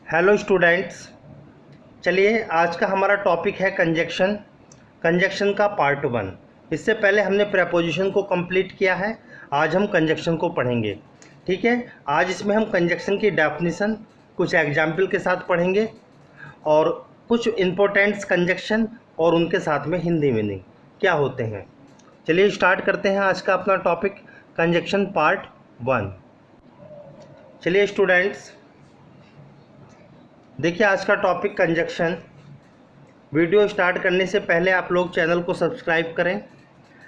Hello students, चलिए आज का हमारा टॉपिक है कंजक्शन। कंजक्शन का पार्ट 1। इससे पहले हमने प्रेपोजिशन को कंप्लीट किया है। आज हम कंजक्शन को पढ़ेंगे। ठीक है, आज इसमें हम कंजक्शन की डेफिनेशन कुछ एग्जाम्पल के साथ पढ़ेंगे और कुछ इम्पोर्टेंट्स कंजक्शन और उनके साथ में हिंदी मीनिंग क्या होते हैं। चलिए स्टार्ट करते हैं आज का अपना टॉपिक कंजक्शन पार्ट 1। चलिए स्टूडेंट्स, देखिए आज का टॉपिक कंजक्शन। वीडियो स्टार्ट करने से पहले आप लोग चैनल को सब्सक्राइब करें।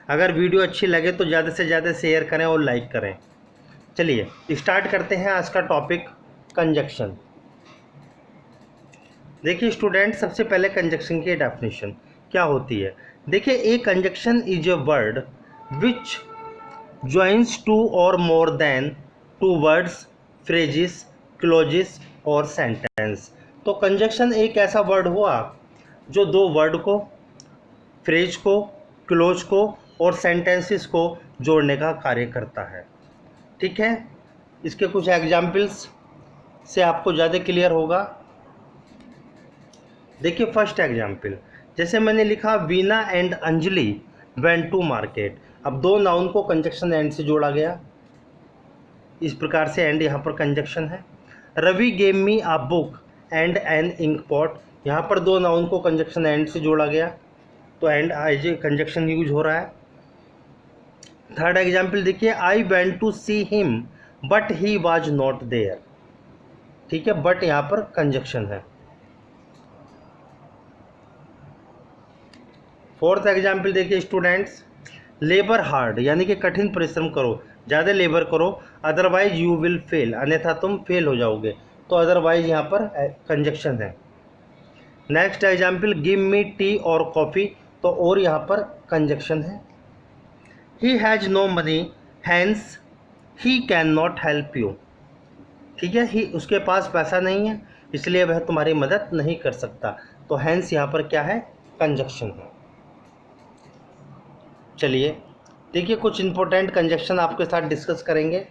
अगर वीडियो अच्छी लगे तो ज़्यादा से ज़्यादा शेयर करें और लाइक करें। चलिए स्टार्ट करते हैं आज का टॉपिक कंजक्शन। देखिए स्टूडेंट, सबसे पहले कंजक्शन की डेफिनेशन क्या होती है। देखिए, a conjunction is a word which joins two और more than two words, phrases, clauses और सेंटेंस। तो कंजक्शन एक ऐसा वर्ड हुआ जो दो वर्ड को, फ्रेज को, क्लोज को और सेंटेंसेस को जोड़ने का कार्य करता है। ठीक है, इसके कुछ एग्जाम्पल्स से आपको ज़्यादा क्लियर होगा। देखिए फर्स्ट एग्जाम्पल, जैसे मैंने लिखा Veena and Anjali went to market. अब दो नाउन को कंजक्शन एंड से जोड़ा गया, इस प्रकार से एंड यहाँ पर कंजक्शन है। Ravi gave me a book and an ink pot, यहाँ पर दो नाउन को कंजक्शन एंड से जोड़ा गया, तो and as a conjunction use हो रहा है। थर्ड एग्जाम्पल देखिए, I went to see him but he was not there. ठीक है, बट यहाँ पर कंजक्शन है। फोर्थ एग्जाम्पल देखिए स्टूडेंट्स, लेबर हार्ड यानी कि कठिन परिश्रम करो, ज़्यादा लेबर करो, अदरवाइज यू विल फेल, अन्यथा तुम फेल हो जाओगे, तो अदरवाइज यहाँ पर कंजक्शन है। Next example, give me tea और कॉफ़ी, तो और यहाँ पर कंजक्शन है। He has no money hence he can not help you. ठीक है, ही उसके पास पैसा नहीं है इसलिए वह तुम्हारी मदद नहीं कर सकता, तो हैंस यहाँ पर क्या है, कंजक्शन है। चलिए देखिए कुछ इंपॉर्टेंट कंजक्शन आपके साथ डिस्कस करेंगे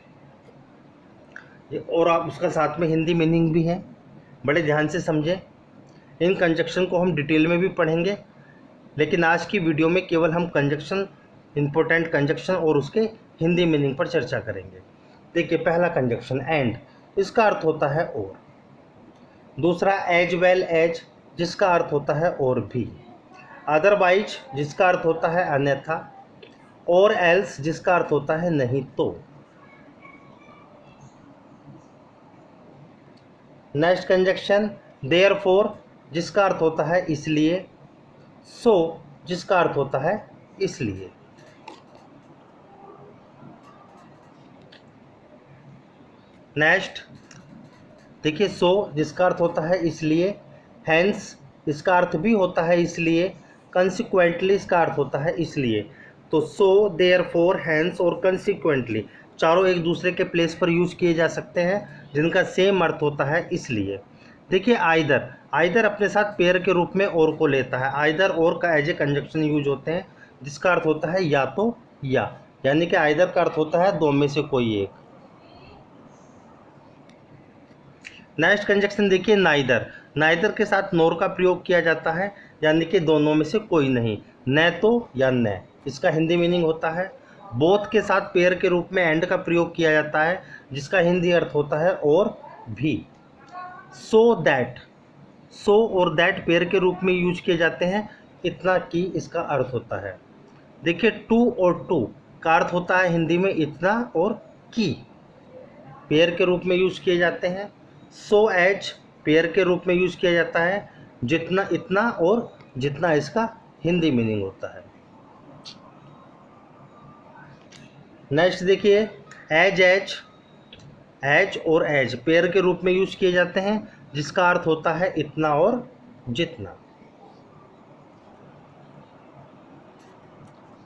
और आप उसका साथ में हिंदी मीनिंग भी है, बड़े ध्यान से समझें। इन कंजक्शन को हम डिटेल में भी पढ़ेंगे, लेकिन आज की वीडियो में केवल हम कंजक्शन, इंपॉर्टेंट कंजक्शन और उसके हिंदी मीनिंग पर चर्चा करेंगे। देखिए पहला कंजक्शन एंड, इसका अर्थ होता है और। दूसरा एज वेल एज, जिसका अर्थ होता है और भी। अदरवाइज, जिसका अर्थ होता है अन्यथा। और एल्स, जिसका अर्थ होता है नहीं तो। नेक्स्ट कंजक्शन देयरफॉर, जिसका अर्थ होता है इसलिए। सो, जिसका अर्थ होता है इसलिए। नेक्स्ट देखिए, सो जिसका अर्थ होता है इसलिए, हैंस इसका अर्थ भी होता है इसलिए, कंसिक्वेंटली इसका अर्थ होता है इसलिए। तो सो, देयरफॉर, हैंस और कंसिक्वेंटली चारों एक दूसरे के प्लेस पर यूज किए जा सकते हैं, जिनका सेम अर्थ होता है इसलिए। देखिए आइदर, आइदर अपने साथ पेयर के रूप में और को लेता है। आइदर और का एज ए कंजक्शन यूज होते हैं, जिसका अर्थ होता है या तो या, यानी कि आइदर का अर्थ होता है दो में से कोई एक। नेक्स्ट कंजक्शन देखिए नाइदर, नाइदर के साथ नोर का प्रयोग किया जाता है, यानी कि दोनों में से कोई नहीं, न तो या न। इसका हिंदी मीनिंग होता है। बोथ के साथ पेयर के रूप में एंड का प्रयोग किया जाता है, जिसका हिंदी अर्थ होता है और भी। सो दैट, सो और दैट पेयर के रूप में यूज किए जाते हैं, इतना की इसका अर्थ होता है। देखिए टू और टू का अर्थ होता है हिंदी में इतना और की, पेयर के रूप में यूज किए जाते हैं। सो एज पेयर के रूप में यूज किया जाता है, जितना, इतना और जितना इसका हिंदी मीनिंग होता है। नेक्स्ट देखिए एज एज, एज और एज पेयर के रूप में यूज किए जाते हैं, जिसका अर्थ होता है इतना और जितना।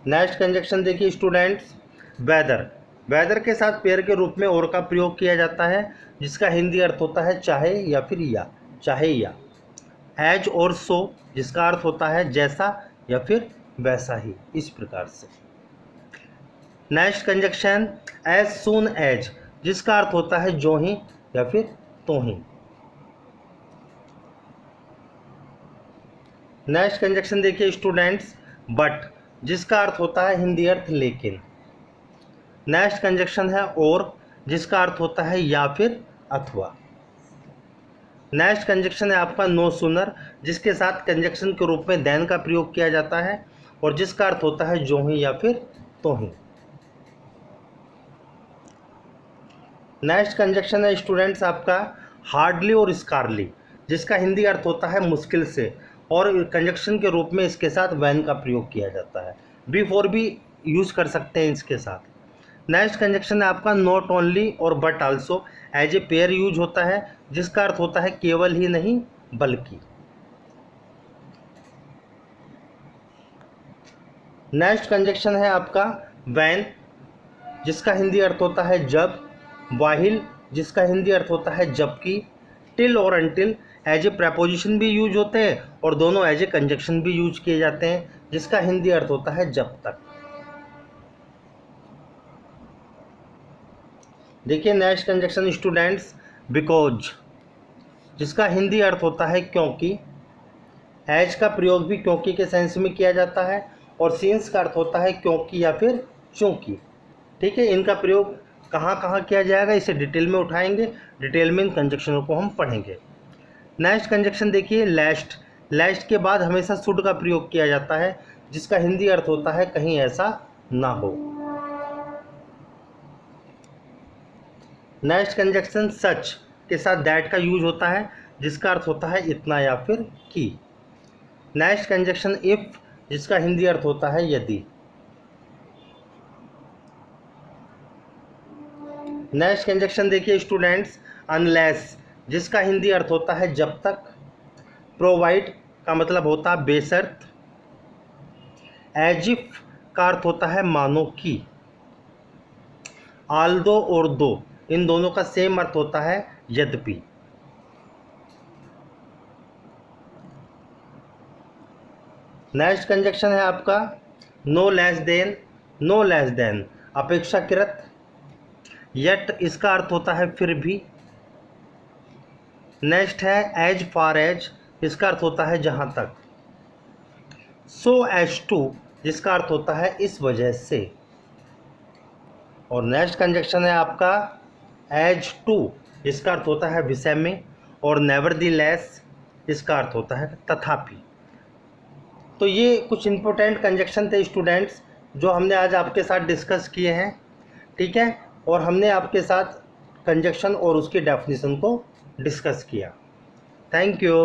नेक्स्ट कंजक्शन देखिए स्टूडेंट्स वेदर, वेदर के साथ पेयर के रूप में और का प्रयोग किया जाता है, जिसका हिंदी अर्थ होता है चाहे या फिर या, चाहे या। एज और सो, जिसका अर्थ होता है जैसा या फिर वैसा ही, इस प्रकार से। Next conjunction as soon as, जिसका अर्थ होता है जो ही या फिर तो ही। नेक्स्ट कंजक्शन देखिए स्टूडेंट्स, बट, जिसका अर्थ होता है हिंदी अर्थ लेकिन। नेक्स्ट कंजक्शन है और, जिसका अर्थ होता है या फिर अथवा। नेक्स्ट कंजक्शन है आपका नो सूनर, जिसके साथ कंजक्शन के रूप में देन का प्रयोग किया जाता है और जिसका अर्थ होता है जो ही या फिर तो ही। नेक्स्ट कंजक्शन है स्टूडेंट्स आपका हार्डली और स्कारली, जिसका हिंदी अर्थ होता है मुश्किल से और कंजक्शन के रूप में इसके साथ वैन का प्रयोग किया जाता है। बिफोर भी यूज कर सकते हैं इसके साथ। नेक्स्ट कंजक्शन है आपका नॉट ओनली और but also, as a pair use होता है, जिसका अर्थ होता है केवल ही नहीं बल्कि। नेक्स्ट कंजक्शन है आपका वैन, जिसका हिंदी अर्थ होता है जब, वाहिल, जिसका हिंदी अर्थ होता है जबकि, टिल और अनटिल एज ए प्रपोजिशन भी यूज होते हैं और दोनों एज ए कंजक्शन भी यूज किए जाते हैं, जिसका हिंदी अर्थ होता है जब तक। देखिए नेक्स्ट कंजक्शन स्टूडेंट्स, बिकॉज, जिसका हिंदी अर्थ होता है क्योंकि, एज का प्रयोग भी क्योंकि के सेंस में किया जाता है और सिंस का अर्थ होता है क्योंकि या फिर चूंकि। ठीक है, इनका प्रयोग कहाँ कहाँ किया जाएगा इसे डिटेल में उठाएंगे, डिटेल में इन कंजक्शनों को हम पढ़ेंगे। नेक्स्ट कंजक्शन देखिए लेस्ट, लेस्ट के बाद हमेशा शुड का प्रयोग किया जाता है, जिसका हिंदी अर्थ होता है कहीं ऐसा ना हो। नेक्स्ट कंजक्शन सच के साथ दैट का यूज होता है, जिसका अर्थ होता है इतना या फिर कि। नेक्स्ट कंजक्शन इफ, जिसका हिंदी अर्थ होता है यदि। नेक्स्ट कंजक्शन देखिए स्टूडेंट्स अनलेस, जिसका हिंदी अर्थ होता है जब तक। प्रोवाइड का मतलब होता है बेशर्त। एज इफ का अर्थ होता है मानो कि। आल्दो और दो, इन दोनों का सेम अर्थ होता है यद्यपि। नेक्स्ट कंजक्शन है आपका no less than, no less than अपेक्षाकृत। यट, इसका अर्थ होता है फिर भी। नेक्स्ट है एज फार एज, इसका अर्थ होता है जहाँ तक। सो एज टू, जिसका अर्थ होता है इस वजह से। और नेक्स्ट कंजक्शन है आपका एज टू, इसका अर्थ होता है विषय में और नेवरदीलेस, इसका अर्थ होता है तथापि। तो ये कुछ इंपॉर्टेंट कंजक्शन थे स्टूडेंट्स जो हमने आज आपके साथ डिस्कस किए हैं। ठीक है, और हमने आपके साथ कंजक्शन और उसकी डेफिनेशन को डिस्कस किया। Thank you.